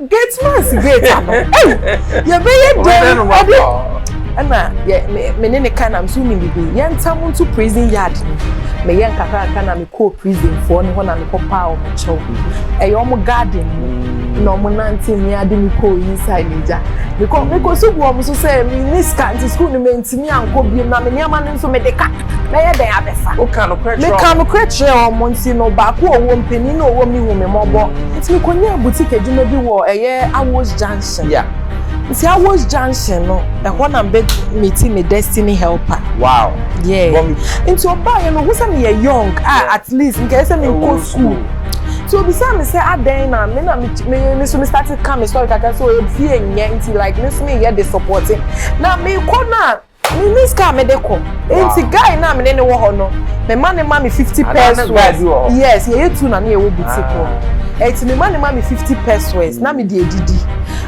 gate man gate ano. You be there. Ana me ne kan am so ni bibi yen tam to prison yard me yen kakaka na me ko prison for ne ho na me ko pa o me chew e yo mo garden no mo nanti me ade me ko inside nja me ko so bu o so say me ni scanty school ni me ntimi anko bi na me niam no so me de ka na ye den abefa o kan no kwetch me kan no kwetch o mo nti no ba ko o wo mpani no o wo mi wo me mobo ntimi ko nya boutique adwuma bi wo eye Awos Junction yeah. See, I was Junction, no. The one I'm meeting my destiny helper. Wow. Yeah. Into a bar, you know, who's me a young, at least in case I'm in go school. So beside me say, I then me so me started coming story that so it fear until like this me here they supporting. Now me corner. Me this car me deco. Ain't guy now me no wo no. Me man me 50 pesos. Yes, you too na me wo boutique. It's me man 50 pesos. Na me dey didi.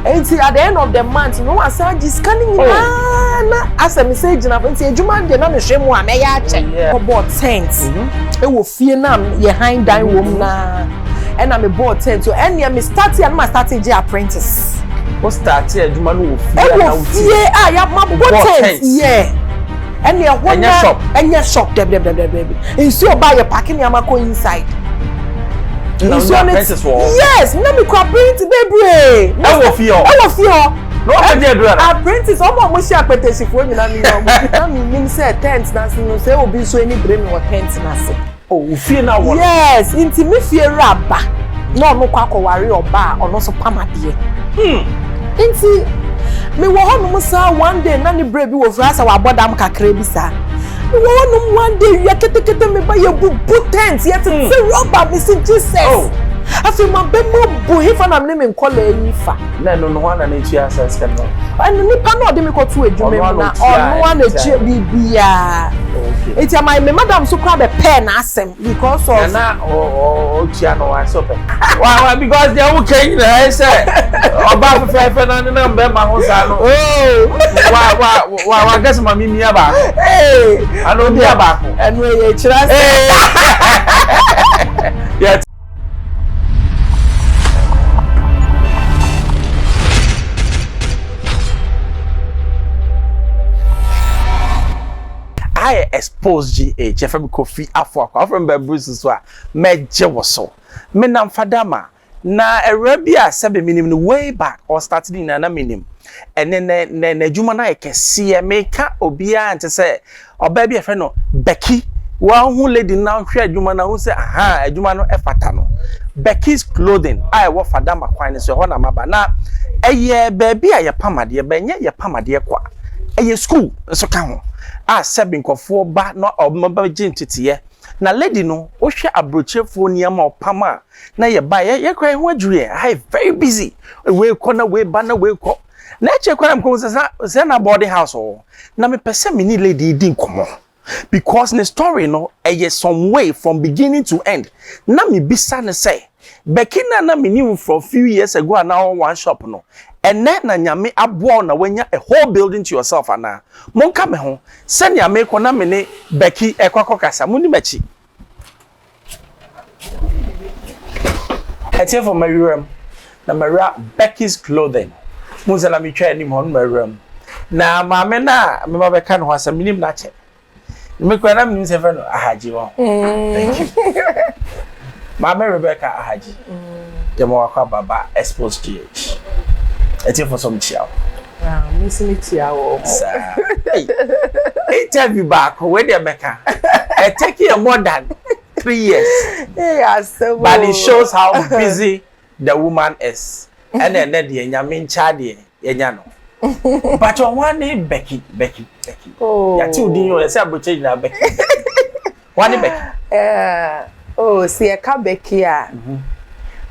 Ain't at the end of the month, no one say just scanning na as a message na ain't ejuma dey na me hwe mu a me ya check. Bought tent. E wo fie na ye hind dan wo na. And na me bought tent. So and me start here na start J apprentice. What start here ejuma no wo fie na wo fie ya ma bought tent. Yeah. And your one shop. And your shop dem. And so buy your packing yamako inside. No, yes, no me cooperating baby. I will feel. No, I did do that. Apprentice, almost share petition for you. I mean, say tents, nothing. Say, will be so any brain or tents, nothing. Oh, fear now. Yes, into me fear rabba. No, quack worry or bar or no so pamadia. Into me, one day, nanny brave will rise our bodam cacrebisa. One day you are getting me by your boot tents, yet it's a rubber, Mr. Jesus. Oh, I feel my bemo boy for I'm naming calling fa. No one and each year says can know. And the Nipano didn't go to a Jumana or one a GBB. It's my madam so crab a pen assem because of oh Chiano I so why because they are okay, I said about 5 and number my house. Oh, why I guess my mimi about. Hey, I don't be about and we trust. Yes. I Xposed GH FM Kofi Afwa from Bruce so meje woso me nam fadama na Arabia sebe minim way back or started in na minim ene adwuma na ekese meka obia ante se oba bia fe no Becky wa hu lady na hwe adwuma na hu se aha adwuma no efata no Becky's Klodin I wo fadama kwan so ho na maba na eye baby a ye pamade benye ye pamade kwa eye school so ka ho a seven kofo ba no obamba gentitiye na lady no wo hwe abrochefo niam opama na ye ba ye kwan ho adwure I very busy we corner we banner we ko na che kwan am ko se na boarding house o na me pese me ni lady din komo because the story no some way from beginning to end na me bisa ne say Becky na me knew for a few years ago and now one shop no and then na nyame abo na wanya a whole building to yourself ana monka me ho se nyame ko na me ne Becky ekwakokasa muni machi etie for my room na Maria Becky's Clothing muzela mi twa ni mo my room na mama na me ba beka no hasa minim na che me ko na minim se fe no ahaji wo thank you Mama Rebecca Ahaji. Demo akwa baba Xposed GH. Etie for some chiao. Missing chiao. Hey. Interview back where they Becca. It take you more than 3 years. Yeah, so but it shows how busy the woman is. And then the nyamin chadi yenyano. But on one name Becky. Oh. Ya ti udin yo say aboche na Becky. One Becky. Oh, see a Becky.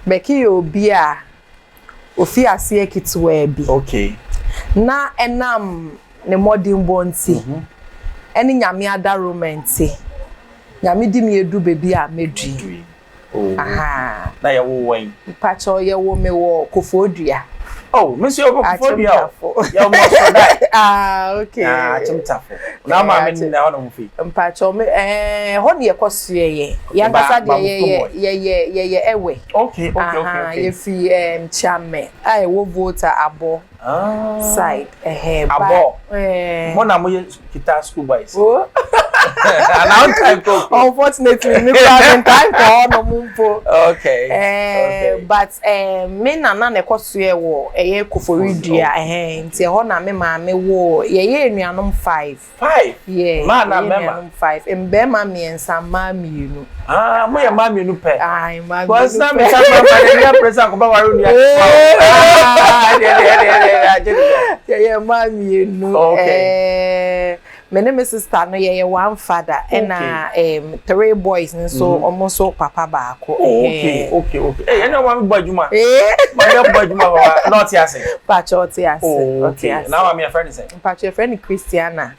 Becky obia ofi ase ekitwe bi. Okay. Na enam ne modern bonti. Eni nyame ada romanti. Nyame di me edu bebi a medui. Oh. Aha. Na ye wo wen. Pacho ye wo me wo kofodua. Oh, Monsieur Okophobia. Your most that. Okay. Chimtafo. Now my men now on feet. Mpacho me hon ye kwasu ye. Ya kasa de ye ewe. Okay. Ye fi chairman. I wo voter abo. Side abo. Mo na mo ye kita school boys. Oh. Unfortunately, me having time for no mumpo. Okay. But me na na kwasu ye wo Koforidua nti ho na me ma me wo ye enuanom 5. Yeah. Ma na mema 5. Mbe ma me ensa ma mienu. Mo ye ma mienu pe. Ai ma. Because na me ka ma na pressure ko ba waru ni. Yeah, ma mienu. Okay. My name is sister no ye one father and 3 boys and so almost so papa baako. Okay. Eh, any one boy juma. My boy juma not yase. Pacho tiase. Okay. Now I'm your friend say. Pacho friend Christiana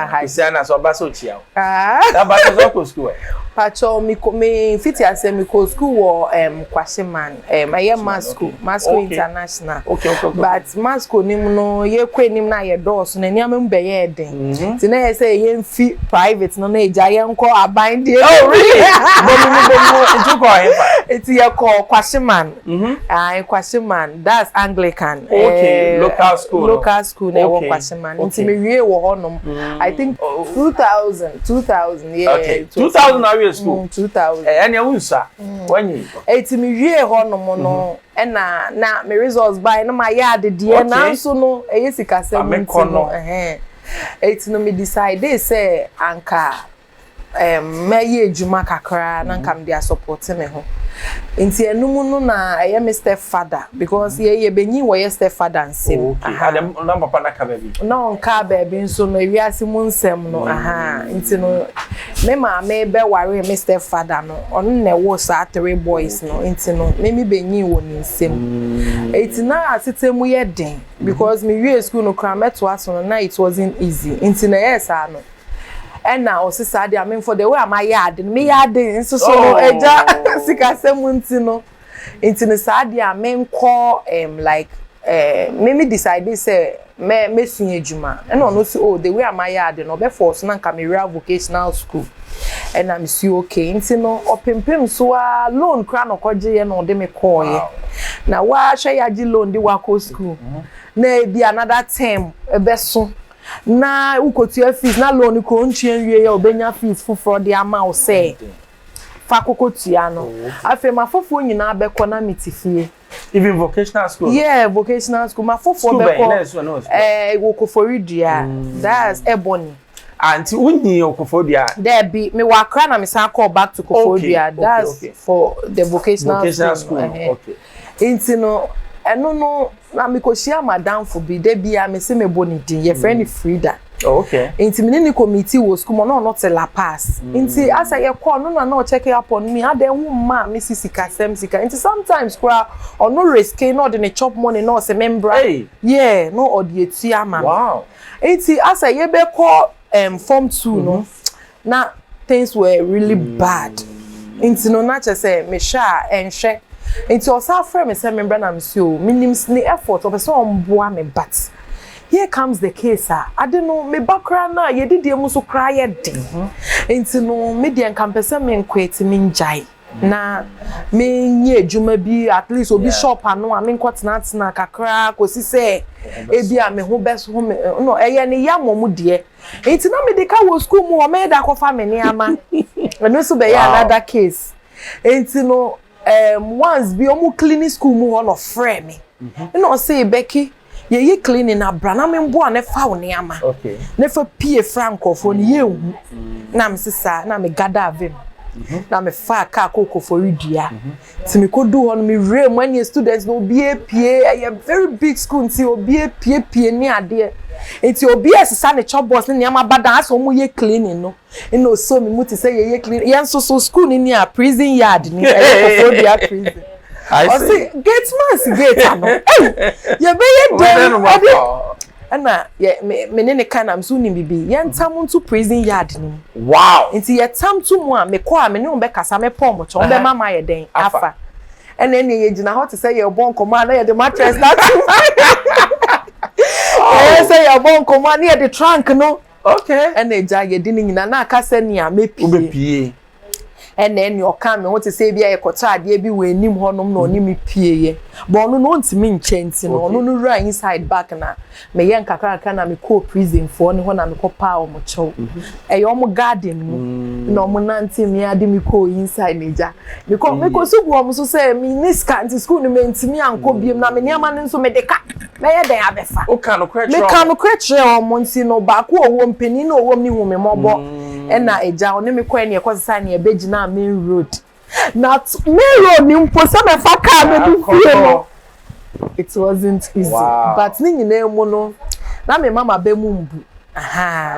high. Christiana so ba so chia. That ba so go school. Pacho me fit yase me go school wo Kwashiman. I am Masco International. Okay. But Masco nim no ye kwenim na ye doors na niam be ye den. Na say yen fi private no na eja call aban de. Oh really? Bomu go here. It's ye call Kwashiman. Kwashiman, that's Anglican. Okay, local school na wo Kwashiman. Nti me wie wo honom. I think 2000 yeah. Okay. 2000 na we school. 2000. Any unsa. When you. Eti me wie honom no. Na me results by no my yard de na so no sika sem no It's no me decide say anka me ejuma kakra na nka me dey support me ho nti enum no na my stepfather because ye benyi wo ye stepfather nsem adam na papa na ka baby no nka baby nso no wiase mu nsem no nti no me ma me be ware my stepfather no on na wo sa 3 boys no nti no me benyi wo nsem eti na asetemu ye den because me wie school no kra meto aso no na it wasn't easy nti na yes no and now sister dey am for the way am yard me yard nso so eja sikasem ntino ntino saade am call like me decide say me sun ejuma and no so the way am yard no be force na nka me real vocational school and I'm see okay ntino opempem so a loan kra no koje ye no de me call ye na wa hwe yaji loan di wako school na be another term ebeso na ukotua fees na loan ko nchien wie ya obenya fees fufro de ama o say fa kokotua no afa ma fofo nyina abekọ na mitifie even vocational school vocational school ma fofo bekọ wo Koforidua that's Ebony anti unyi Koforidua there be me wakra na me san call back to Koforidua that's for the vocational school. Okay inti no eno no na me ko share madam for bi de bia me se me boni din ye friend Frida. Okay Inti me ni committee wo school no not La Pass inti asa ye call no na check up on me ade wu ma me sika inti sometimes kwa or no risk no de chop money no se member no or the etia ma wow inti asa ye be call form 2 no na things were really bad inti no na che say me sha enhwe inti osa frame me say member na me so minims ni effort of so omboa me but here comes the case I don't know me bakra na ye didie mu so kra ye den enti no me de enkampese me nkweti me njai na me nye adwuma bi at least obi shop ano a me nkotena kakra kosi se ebi a me ho beso ho no eye ne yamomu de enti na me de ka wo school mu o me da kofa me ne ama eno so be ya another case enti no once bi omu cleaning school mu ho no frame me no say Becky ye cleaning na brana me mbo na fa wo ne ama okay na fa pie franco fo ne ye hu na me sisa na me gada avem na me fa ka Koforidua ti me ko do on me rem when your students no be a very big school nti obi pie ni ade enti obi esisa ne chop boss ne ama bada aso mu ye cleaning no ino so me muti say ye clean yen so school ni a prison yard ni Koforidua prison I see gate man gate ano ye be ye dem ana me ne kana mso ni bibi ye ntam nto prison yard ni wow nti ye tam to mu a me ko a me ne on be kasa me pom cho be mama ye den afa and then you gina how to say your bon command na the mattress that say your bon command near the trunk no okay and eja ye di nyina na aka se nia mepie and then your come what to say bia ekota ade bi we anim honom na oni me pie ye but ono no ntimi nchenti no ono no run inside back na me ye nkakaka na me ko prison for ne ho na me ko pa o mo chew e yo mo garden mu na mo nanti me ade me ko inside neja me ko sugu o mo so say me niska anti school no me ntimi anko biem na me niama ne nso me de ka me ye den abefa o kan no kwetche me kan no kwetche o mo nti no ba ko owo mpani no owo ni hu me mobo ena eja oni me kwa ne ekosisa ne ebegina main road not main road ni mposa me fa car me du fie no it wasn't easy but ni nyina emu no na me mama be mu mbu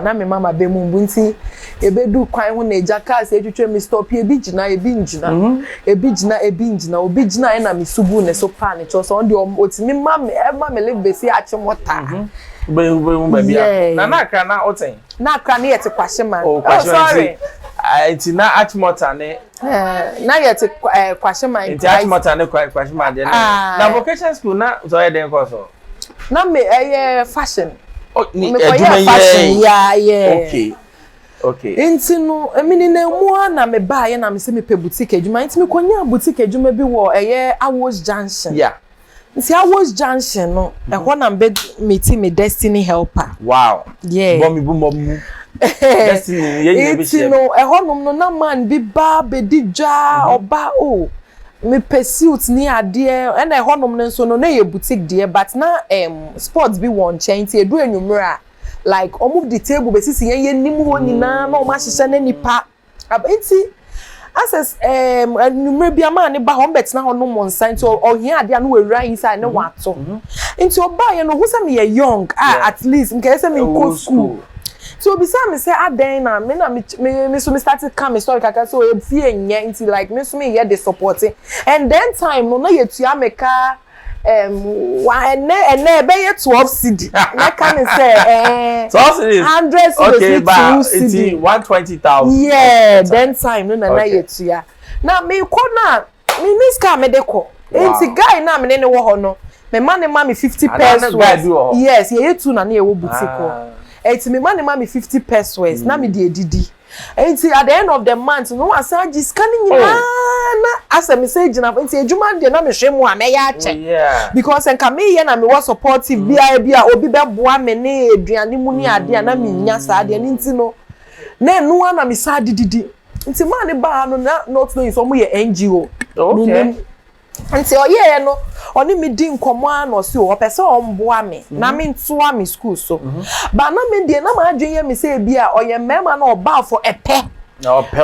na me mama be mu mbu nti ebedu kwan hu na eja car se etwetwe me stop ebi gina ebi njina obi gina na me subu ne so pa ne cho so on de otimi ma me live besi achi mota baby na akra na oten na akra na yete kwahye man oh sorry enti na achmota ne na yete kwahye man enti achmota ne kwahye man de na vocation school na so ye den course na me fashion oh ni fashion yeah okay enti no emini na mu na me ba ye na me se me pe boutique adwuma enti me konya boutique adwuma bi wo Xposed junction yeah nti Xposed junction no ho na be meeting me destiny helper wow yeah bomu destiny ye be share no ho no na man bi ba be di dwa oba o me pursuit ni ade e na ho no nso no na ye boutique de but na sports bi won change edu enwumra like move the table be sisi ye nim ho nyina na o ma hyehyɛ na nipa abenti access number bi ama ne ba ho bet na ho no monsan so ohia ade no wura inside ne wato nti oba ye no hu se me ye young at least nke se me go school so bisa me say aden na me so me started come story kaka so e fie nye nti like me so me ye the supporting and then time no na ye tua me ka wa ene be ye 12 cedi na can say 12 cedi 100 cedi okay but it's 120,000 yeah then time no na ye tua na me ko na me niska me de ko enti guy na me ne wo ho no me ma me 50 pesos yes ye tu na ye wo boutique ko enti me ma me 50 pesos na me de edidi enti at the end of the month no asan ji scanning na asa message na enti ejuma de na me hwemu a me ya che because enka me ye na me was supportive bia obi be boa me ne eduane mu ni ade na me nya sa ade enti no na enu na me sa dididi enti ma ne ba no na not know so mo ye NGO okay enti oye no oni me di nkomo ano si o pese o mboa me na me ntoa me school so ba na me die na ma adwenye me say bia oye mema na oba for epe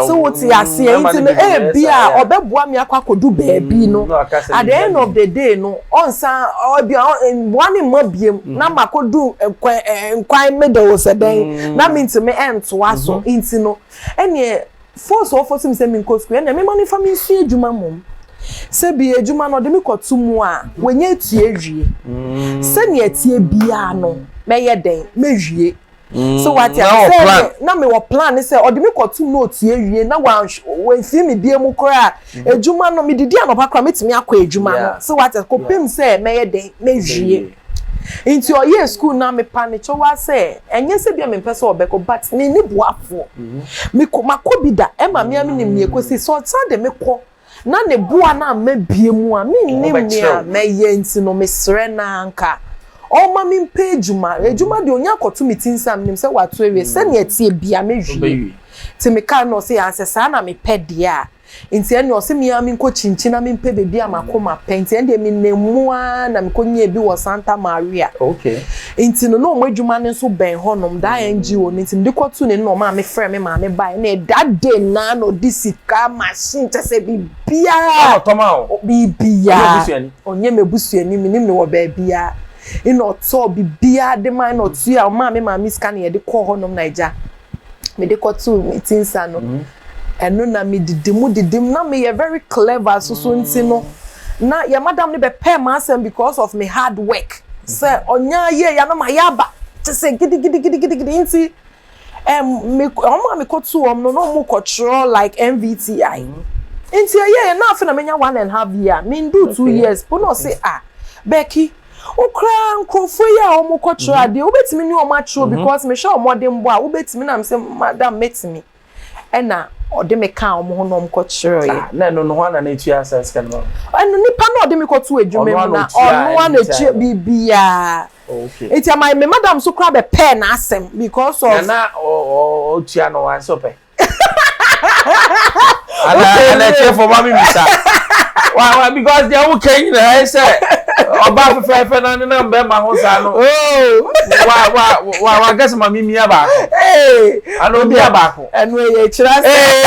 so what ya say enti no bia obeboa me akwakodu baabi no at the end of the day no onsa obia one ma biem na makodu nkwan me de wo seden na me ntime entoa so enti no ene force of force me say me nko school ene me mani family su adwuma mom se bi ejuma no de me kotu mu a wenye tie hwie se ne atie bia no meye den mehwie so what ya say na me wo plan say o de me kotu no tie hwie na wan fi me bia mu kora ejuma no me didi anopa kora metimi akọ ejuma no so what ko pem say meye den mehwie into your school na me panic wa say enye se bia me pese obeko but me ni boafo me ko makobida e ma me nim ne ekosi so de me ko na ne boa na mabie mu a me nim ne a meye nti no mesre na anka o ma me mpa ejuma de onya koto metinsam nim se wato ewe se ne atie bia mehwie ti me ka no se ansesa na me pede a nti ene o se me am nko chinchin na me mpa bebi amakoma penti ende me nemu a na me konye bi wo Santa Maria okay nti no mo adwuma ne so ben honom da NGO nti ndi koto ne no ma me frɛ me ma me bai na that day na no disika machine tese bibia automao bibia onye mebusuani minim ne wo ba bia ino to bibia de man no tu a ma me scan ye de call honom naija me de koto meetinsa no eno na me didim na me ye very clever so nti no na ya madam ne be pay my asem because of me hard work say onya ye ya na ma yaba to say gidi nti me kotu no mo control like MVTI Inti ye na afa na menya 1.5 year. Me do 2 years. But no say Becky, okra nkrofo ya omo kwotro ade. Obetimi ni omo atro because me sure omo de mbo a obetimi na me say madam metimi. Ena ode me ka omo ho no kwotro ye. Na no na na etu access kan ma. Enu nipa na ode me kwoto adwuma mu na ono na etu bibia. Okay. It's my madam so crab a pen asem because of na o tia no wan so pe. Ala che for mami misa. Why because they who can I say oba fe na mbe ma ho sa no. Oh. Why guess mami mi aba. Hey, anu bi aba ko. Enu ye chira se.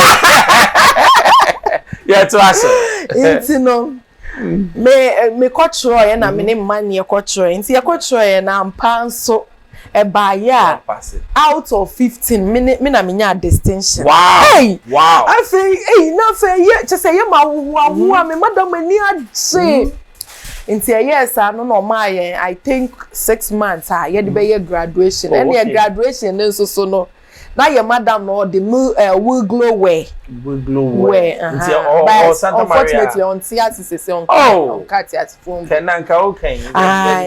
Yeah, to us. Intino. Me kwotro ye na me ne man ye kwotro. Inti ye kwotro ye na ampa nso eba ya out of 15 me na menya distinction. Wow. Hey. Wow. I feel na fe ye just say ye ma wo me madam ani age. Inti yes no no ma ye I think 6 months ye de be ye graduation. And ye graduation so no. Na your madam no the will glow way. Will glow way. Inti oh Santa Maria. Unfortunately on theater se on cat at phone. Kenanka okay.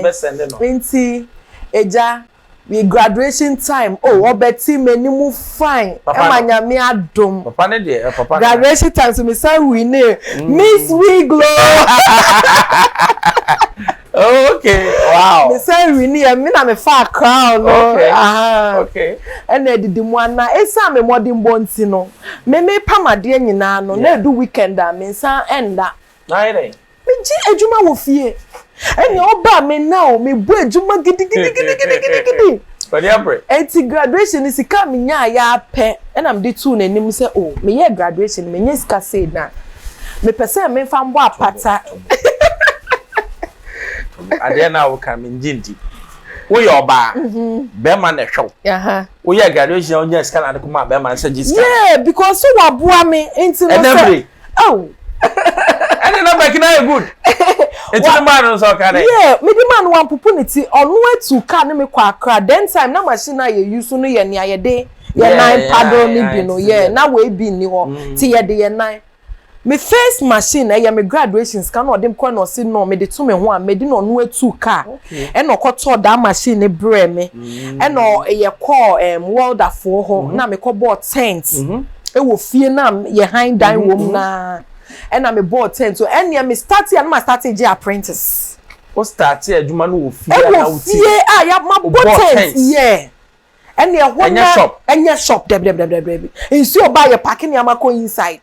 Best send no. Inti eja we graduation time obeti menimu fine. Emanya me adom. Papa ne de papa. Graduation time so me say we ne Miss We Glow. Okay, wow. Me say we need me na me fa crown no. Okay. Okay. And did mu ana esa me modern bonti no. Me pamade nyina no na do weekend a me san enda. Na ire. Me ji adwuma wo fie. Eni oba me now me bu adwuma gidi. But yeah, enti graduation is sika me nya ya pe. And am dey tune nanim say me ye graduation me nya sika say na. Me pese me fa mbo apata. Ade na wo kan menjinti wo ye oba be man na hwew wo ye graduation on yes kan adekuma be man say jiska yeah because so waboa me enti no say oh and na back na good enti man so kan yeah me di man wan pupunity onu etu ka ne me kwa akra then time na machine na ye use no ye ne ayede ye nine paddle ni bi no yeah na we bi ni ho ti ye de ye nine me first machine e me graduations kan no dem kwa no se no me de to me ho a me di no no atu car e no koto da machine ne bre me e no ye call welder for ho na me ko bought tent e wo fie na ye hind down wom na e na me bought tent so ene me start ya na start je apprentice o start adwuma no wo fie na wo fie ya ma bought tent yeah ene ho na enye shop deb nsi oba ye parking ya mako inside.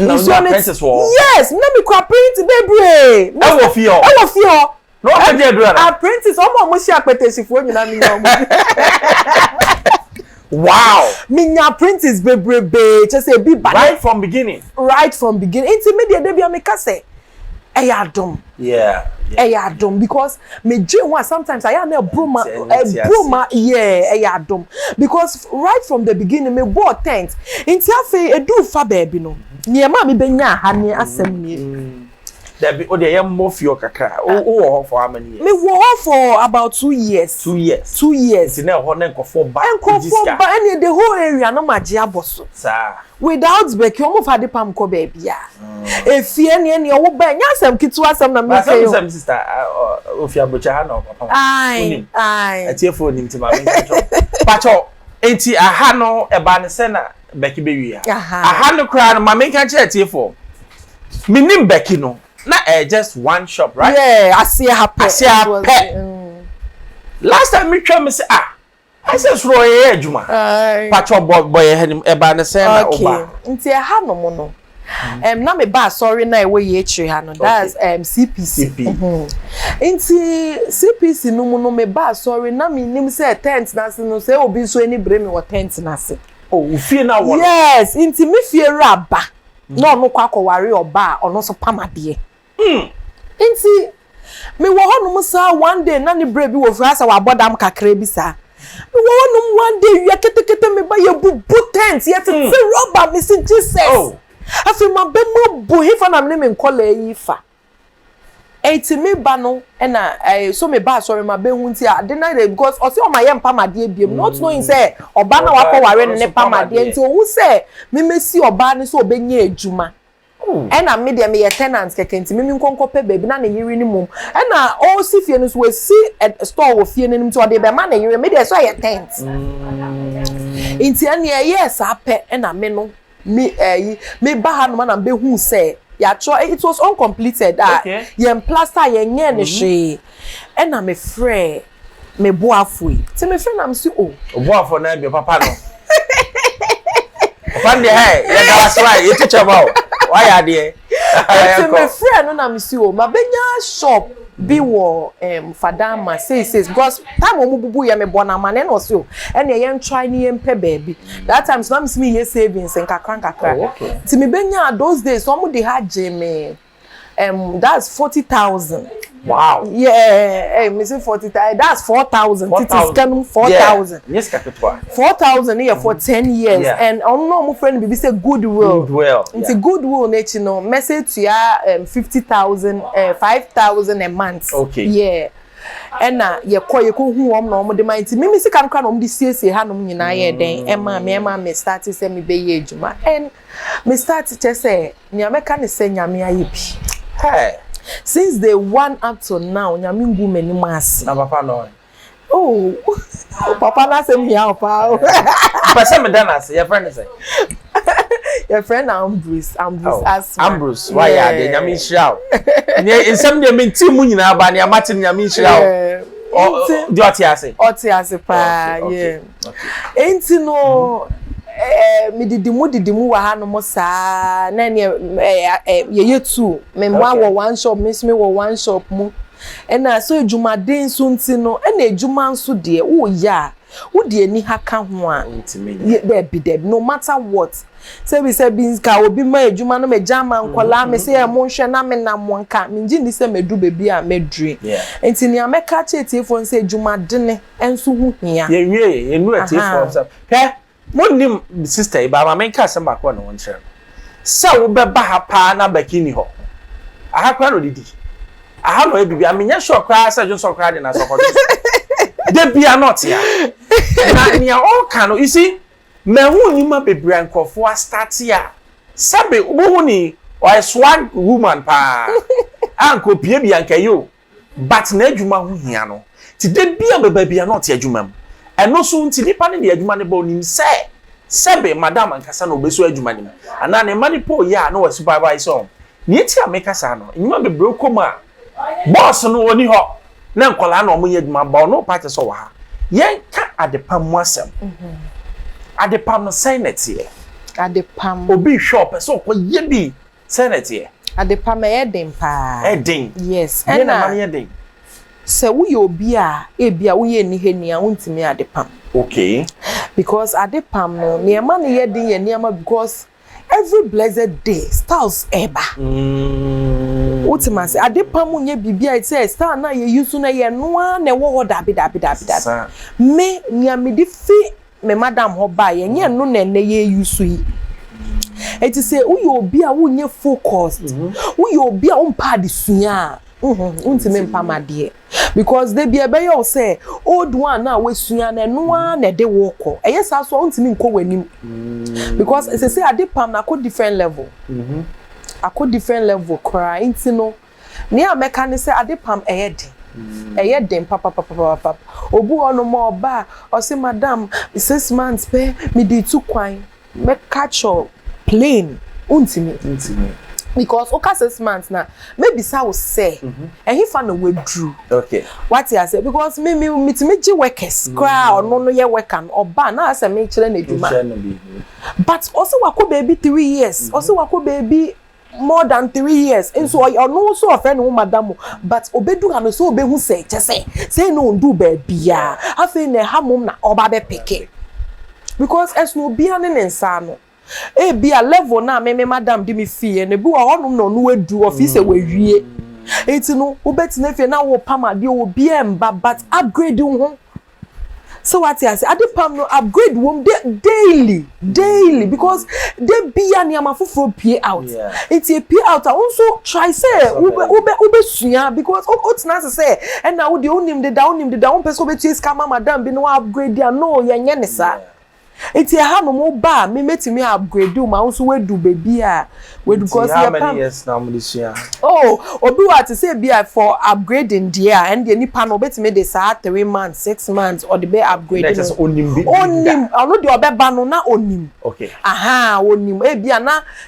No, apprentice war. Yes, no me kwa print baby. I will feel. No, I did do that. Apprentice omo mo shi apetesi fo nyina mi no. Wow. Me apprentice baby, just say be right from beginning. Right from beginning. Intermediate dey be me ka say eyadom. Yeah. Eyadom because me je one sometimes I am a broma yeah eyadom because right from the beginning me bought thanks. Inti afi edu fa baby no. Niema me benya ha ne asem nie. There be o dey more for kakra. O for how many years? Me wo for about 2 years. 2 years. 2 years. Ti na ho na nkofo ba. Nkofo ba any the whole area no maji aboso. Sir. Without Becky omo fa de pam ko ba bia. Efie ne wo ba nya asem kitu asem na me say. Asem sister ofia bocha ha na papa. Ai. Atiefo nim ti ma me ncho. Pacho enti aha no e ba ne se na Becky be wi ha. Aha no kra no ma me kan che atiefo. Minim Becky no. Na just one shop, right? Yeah, I see happen. Last time me try me say I say sro ye adwuma. Pacho boy henim e ba ne say na oba. Nti ha no mo no. Na me ba sorry na e we ye chiri ha no. That's CPC. Nti CPC no mo no me ba sorry na me nim say tent na se no say obi so any bre me wo tent na se. Oh, we feel na one. Yes, nti me fie raba. No no kwa kware oba ono so pamade. Nti me wo honum sa one day na ne bre bi wo fura sa wa bodam kakra bi sa. Me wo honum one day wi ketekete me ba ye bubu tent ye tete rubber me si Jesus. Oh. Afi ma be mo bu hifa na me nkola yi fa. enti me ba no na so me ba sorry ma be hu nti ade na because o se o ma ye mpamade biem not knowing say oba na wakọ ware ne pamade nti o hu say me mesi oba ne so obenya ejuma ena me de me ye tenant keke nti me nkonko pe baby na ne yiri ni mum ena o si fie no so we si store wo fie ni nti o de be ma na yiri me de so ye tent nti ene yes ape ena me no me ba ha no na be hu say ya it was uncompleted yen plaster yen nye ne hwe ena me frɛ me boafui ti me frɛ na me si boafo na bi papa no papa de hey ya ga aswa ye teacher ba why ade ti me frɛ no na me si ma benya shop bi wo fadama say because time omu bubu ye me bona ma na no so ene ye try ni ye mpe baby that time so me see ye savings en kakra ti me benya those days so mu de ha me that's 40,000. Wow. Yeah, me say 40,000. That's 4,000. It is coming 4,000. Yes, capital. 4,000 here for 10 years. Yeah. And I know my friend be say goodwill. Goodwill. It's a goodwill nature no. Message to ya 50,000, 5,000 a month. Okay. Yeah. And ye ko hu no mo de mind me see kan no mo de siesie ha no nyina ye den me start say me be ye adwuma and me start to say nya me kan say nyame aye bi. Hey. Since day one up to now, nyame ngu mani mas. Na papa no. Oh, papa na say me how pa. Person me dana say your friend say. Your friend Ambrose as Ambrose, why ya de nyame nhira. Ne nsem de me ti mu nyina ba ne amate nyame nhira. Oh, do atiase. Otiase pa, yeah. Enti no me didimu wa ha no mo saa na ne ye two me mwa wo one shop miss me wo one shop mu ena so edwumaden so nti no ena edwuma nso de wo ya wo de ani ha ka ho a there no matter what say we say bin ka obi ma edwuma no me jama nkola me say e mo nhwe na me na mo nka me ngi ni say medu bebi a medri enti ni ameka chetifo nse edwumaden enso hu hia ye wie enu atifo so monim sister iba ma menka asem akọ na won chere sa wo beba ha pa na Becky ni ho aha kwa no didi aha no ebibi amenya sure kwa sa jo so kwa de na so ko de bia not ya na nia all kan you see me hu ni ma bebra nkofo start ya sabe wo ni o swag woman pa anko pie bia nkayo but na adwuma hu hia no ti de bia beba bia not ya adwuma mu eno so nti nipa ne de adwuma ne ba onim sebe madam ankasa no obeso adwuma ne ana ne mani po ya na wa supervisor ni eti ameka sa no nyuma bebre koma boss no oni ho na nkola na omunye adwuma ba no party so wa ha yen ka adepam mu asem adepam no senatie adepam obi shop so ko ye bi senatie adepam e den pa edin yes and na man edin se wo ye obi a ebia wo ye ni heni a wontimi adepam. Okay. Because adepam no niema ne ye din ye niema because every blessed day styles eba. Ultimately adepam unye bibia it says star na ye use na ye noa na wo ho dabi. Me niame di fi me madam ho ba ye nye no na ne ye use yi. It is say uyo obi a wo nye focused. Uyo obi a umpa adesua. Untime mpamade because they be ebe you say old one na we sua na no na de woko eyesa so untime nko wanim because it say adepam na ko different level different level cry inti no ne ameka ne say adepam eyeden papa obu ono mo ba o say madam 6 months pe me di tu kwan me catch up plane untime because oka 6 months na maybe sa wo say and he fan we drew okay what you say because me ji workers cry or no ye worker oba na say me kire na eduma but also wako baby 3 years also wako baby more than 3 years and so no so offend wo madam but obedu ha no so obehu say say no do baby ya afi na ha mom na oba be peke because as no bia ne nsa no e bia level na me madam di me fie na bi wa honum no no adu office we wie enti no wo beti na fie na wo pamade wo bia mba but upgrade ho So what I say, adepam no upgrade wom daily because they be a niama for pay out. It's a pay out. I also try say ube suya because what's nice say and now the onim the down person be to scam madam be no upgrade there no ya it's a ham mo ba me metimi upgrade do ma also we do baby we because how many years now this year obi what say be for upgrading there and the nipa no betimi dey say 3 months 6 months or the be upgrade that is onim ano the obeba no na onim okay onim e bia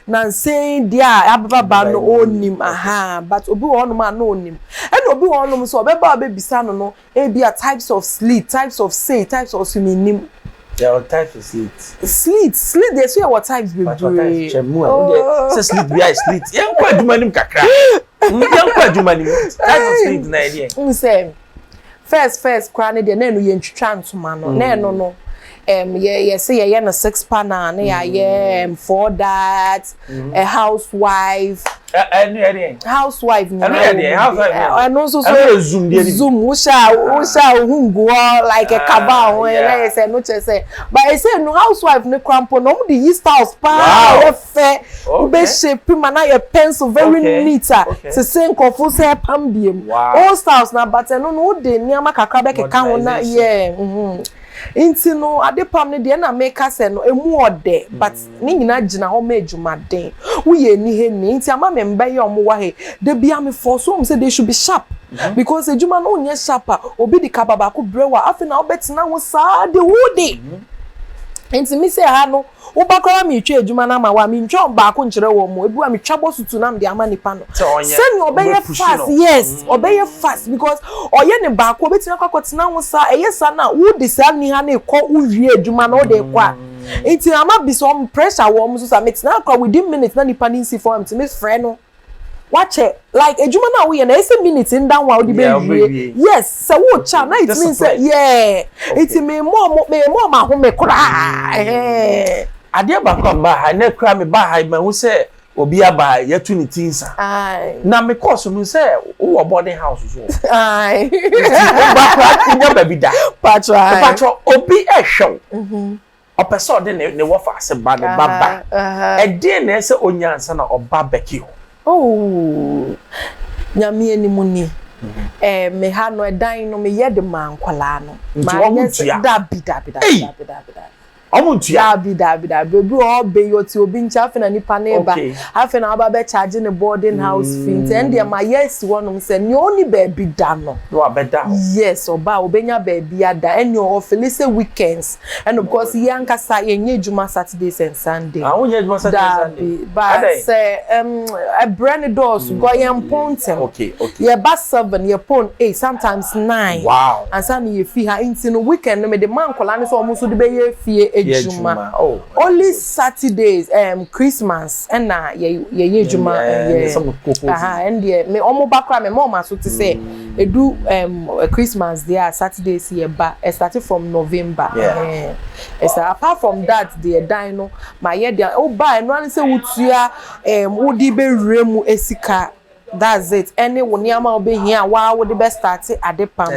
na say there ababa no onim but obi won ma no onim and obi won no so obeba obebisa no e bia types of sleep types of say types of swimming. Yeah, what type of sleep? Sleep. They say what types be doing. Say sleep, we are sleep. Young kwa jumanim kakra. Young kwa jumanim. Type of sleep na idea. Say first crane dey na no ye ntwitwa ntoma no. Na no. Say ye na 6 panel na ye 4 that a housewife. Housewife no. And also zoom we shall hungo like a cabal when I say no say. But I say no housewife no crampo no the East house pa fair. Be shape man na pencil very neat. Se say nkofo say pam biem. All styles na but no de niama kakra be keka ho na inti no adepam ne de na make us no emu ode but ni nyina gina ho ma adwumaden wo ye ni he ni inti ama me mba ye omo wa he de bia me for so say they should be sharp because adwuma no nya sharper obi di kababa ko brewa afi na obetina ho saa de wodi inti mi say ha no wo bakora mi twa adwuma na ma wa mi ntwa ba ko nkire wo mo ebi wa mi twabo sutu na me ama nipa no send obeye fast yes obeye fast because oye ne ba ko betina kwakotina ho saa eye sa na wo de sa ni ha na ekọ uwie adwuma na wo de kwa inti ama bi some pressure wo mo so sa metina kwa within minutes na nipa ni si for am to miss friend no watch it like ejuma na we na ese minutes in down while the baby yes so wo cha na it means yeah it me more ma ho me kura ade ba kwa ba ha na kura me ba ha ma hu se obi aba yetu ni tinsa na me course mu se wo boarding house so ba kwa nya baby da patro obi ehwew opeso de ne wo fa se ba ne baba e de na se onyansa na oba Becky nyame animu ni me ha no edan no me ye de man kwala no ma yes dabi omuntua bebi o be yoti obi ncha afi na nipa na eba afi na aba be charge ne boarding house fee and there my yes wonum say ni oni baby da no abeda yes oba obenya baby ada any of lise weekends and of course yanka sa yenye juma Saturdays and Sunday wonye juma Saturday and Sunday but say a brand doors go yam ponten okay ye bus 7 ye pon 8 sometimes 9 wow and some ye fee ha into no weekend no me the man kola ne so omuso de be ye fie Juma. Only Saturdays, Christmas, and na ye Juma, and me almost background me mama so to say, they do Christmas there Saturdays here, but it started from November. Apart from that, the dino, my year there. Oh, by no one say utia, udi be remu esika. That's it. Any woniama obe here, wow, would the best start at the pam.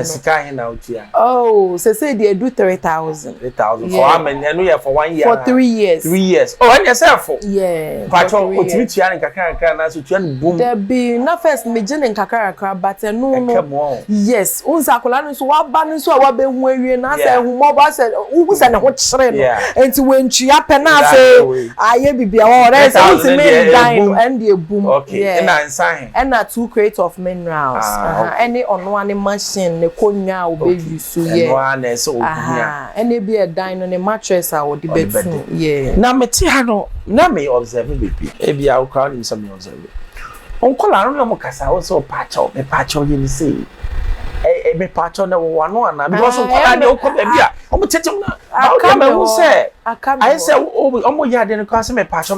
Oh, so say they do 3,000. 3,000 for how many? I know for 1 year. For 3 years. 3 years. Oh, and yourself for? Yeah. But ultimately, you are in Kakara, so you boom. There be no first major in Kakara, but no. Yes. Unsakolano, so what banning so what be when you na say who more said, who said what shred. And to when she happen, I say, I be all that's and the boom. Okay. And I sign. And 2 crates of minerals. Any on one machine, the konya will be used to any be a dine on a mattress or the bedroom. Yeah. Now, Metiano, now may observe baby. Maybe I'll call him some observe. Uncle, I don't know Mocasa also patch up a patch of you say. Me patch on the one because I don't come here. I say, oh, yeah, then cause me patch. I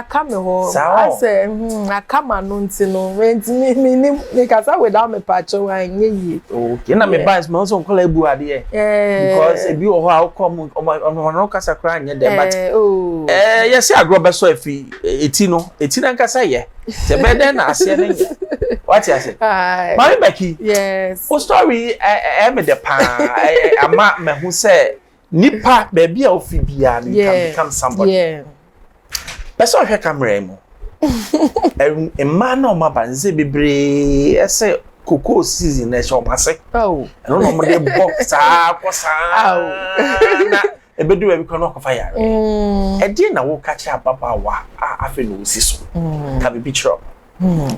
come home. I say, I come and no, when me because I without me patch. Okay, now me buy my own color buadi. Because if you how come on no casa crying there, but yes, I grow best so if 18 and casa, yeah. The bed then I say, What you say? Mommy Becky. Yes. O story me the pa ama me hu say nipa baby a ofi bia you can become somebody. Yeah. Person hwe camera mu. Man no ma banze bebre ese cocoa season na show mase. Oh. No no mo dey box akosa. Na ebedu e bi kono ko fire. E dey na wo catch up papa wa afi no si so. Ka be chiro.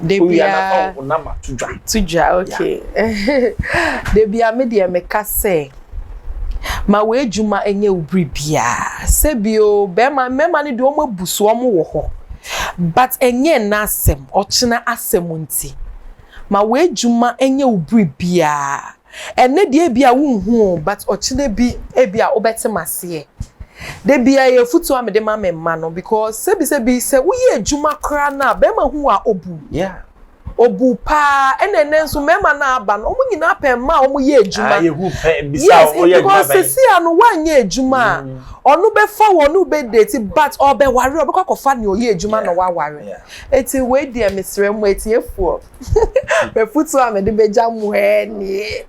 They be a number to drive. Okay. They be a media meka say. Ma we juma enye ubri bia. Se bio be ma ni do mo busu omo wo ho. But enye na asem, ochina asem nti. Ma we juma enye ubri bia. Ene de bia wo hu but ochina bi e bia obete mase. De bia ye futu amede ma memma no because se se wo ye juma kra na be ma hu a obu. Yeah. Obu pa ene nso mema na aba no omu nyina pe ma omu ye ejuma ye hu pe bisa o ye ejuma because sisi anu wanye ejuma onu be fa wonu be date but obe ware obe kokofa ne oye ejuma no wa ware eti we die mesrem eti efu be futu amede beja mu he ni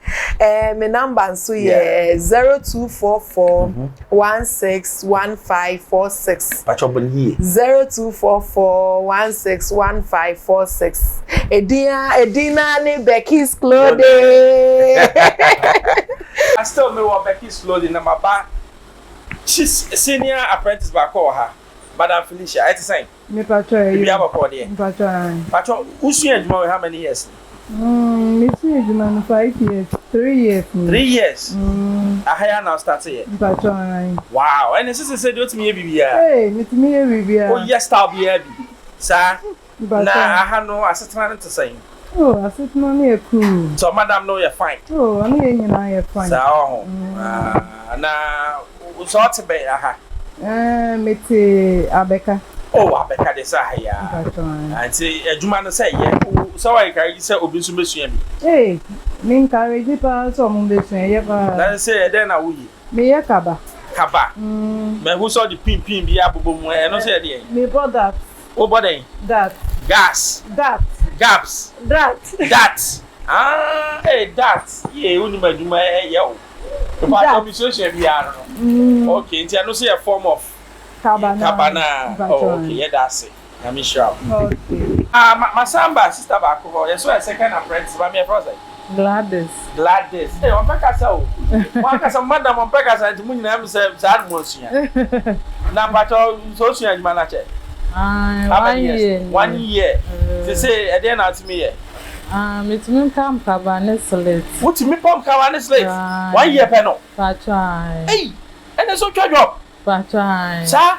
me number nso ye 0244 161546 pachoboni 0244 161546 Edina ni Becky's Klodin. I still me wa Becky's Klodin na maba. She's senior apprentice back her. Madam Felicia, I say. Me patro. You have a body. Patro, who's you how many years? Me see you 5 years, 3 years. 3 years. I hire now start here. Patro. Wow, and this is said to me bibia. Hey, me bibia. Oh yes, I'll be happy. Sir. Na I have no assistant to say. Oh, assistant no me cool. So madam know you're fine. Oh, I know you're fine. So na so to be aha. Me te Abeka. Oh, Abeka de sa ya. And say adwuma no say ye. So I carry say obi nso besua bi. Hey, me encourage pa so mo besua ye pa. Na say then na wo yi. Me ye kaba. Kaba. Me who saw the pin bi abobo mu e no say dey. Me bought that. Oh, body. That. Gas. That. Gaps. That. That. Ah, hey, that. Yeah, uni maduma yo. But administration we are no. Okay, nti I know say a form of cabana. Oh, okay, yeah, that's it. Na me sure. Okay. My samba sister back ho. Yes, so a second apprentice ba me process. Gladys. Hey, on peka sa o. One ka sa madam on peka sa nti mu nyina am say sa mo sua. Na bato so sua adwuma na che. 1 year. 1 year. They say at the end of me. It's me come cabane slate. What me pump cabane slate? 1 year penal. Patrai. Hey, and there's no job. Patrai. Sir,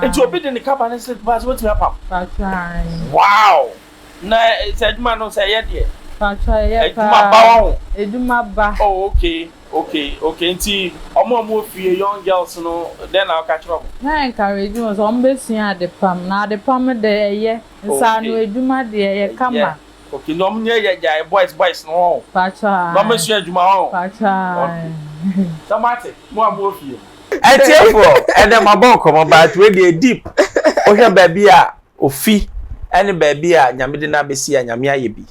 it's your bid in the cabane slate, but what's my pump? Patrai. Wow. Na it's a man who say yet. Patrai. Eduma ba. Oh, okay. Nti omo fie young girls no then I'll catch up. Na encourage us on besia de pam. Na de pam de ye. Nsa no eduma de ye kama. Okay, no me ye boys no. Pacha. No me sua eduma ho. Pacha. Tomate, mo fie. Etiefo, and dem abon come but we dey deep. O hwe baabi a ofi ene baabi a nyame de na besi a nyame aye bi.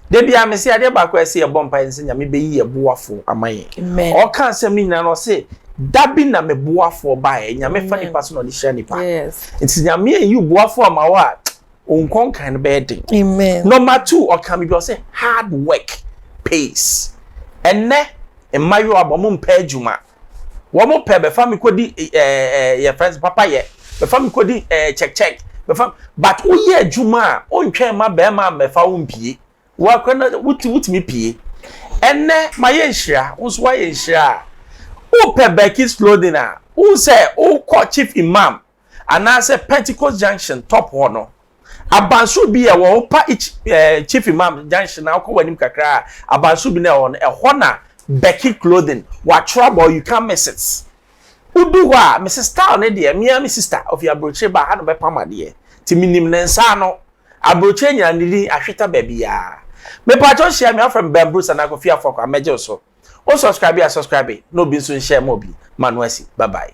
De bia me se ade ba kwa se ye bompa nse nyame be yi ye boafo amaye. O kan se mi na no se dabi na me boafo ba e nyame fa nipa so no de hye nipa. Yes. It's nyame yi boafo amawa onkon kan be den. Amen. Number 2 o kan bi say hard work pays. Enne emayo abomo mpa adwuma. Wo mo pe be fa me kodi your friends papa ye. Be fa me kodi check. Be fa but wo ye adwuma o ntwe ma be ma me fa wo mpie. Wa kwana wuti mi pie enne maye nhira unso wa ye nhira o pe Becky's Klodin a o say o call chief imam ana say Pentecost Junction top ho no abansu bi e wo pa chief imam junction na ko wanim kakra abansu bi na ho no e ho na Becky's Klodin wa trouble you can't miss it udu wa Mrs. Star ne de me am sister of your broche ba ha no be pamade ti minim ne nsa no abroche nya ndidi ahweta ba bia me patron share me from Bruce and I go fear for ameje so o subscribe no bi so share mo bi manuasi bye bye.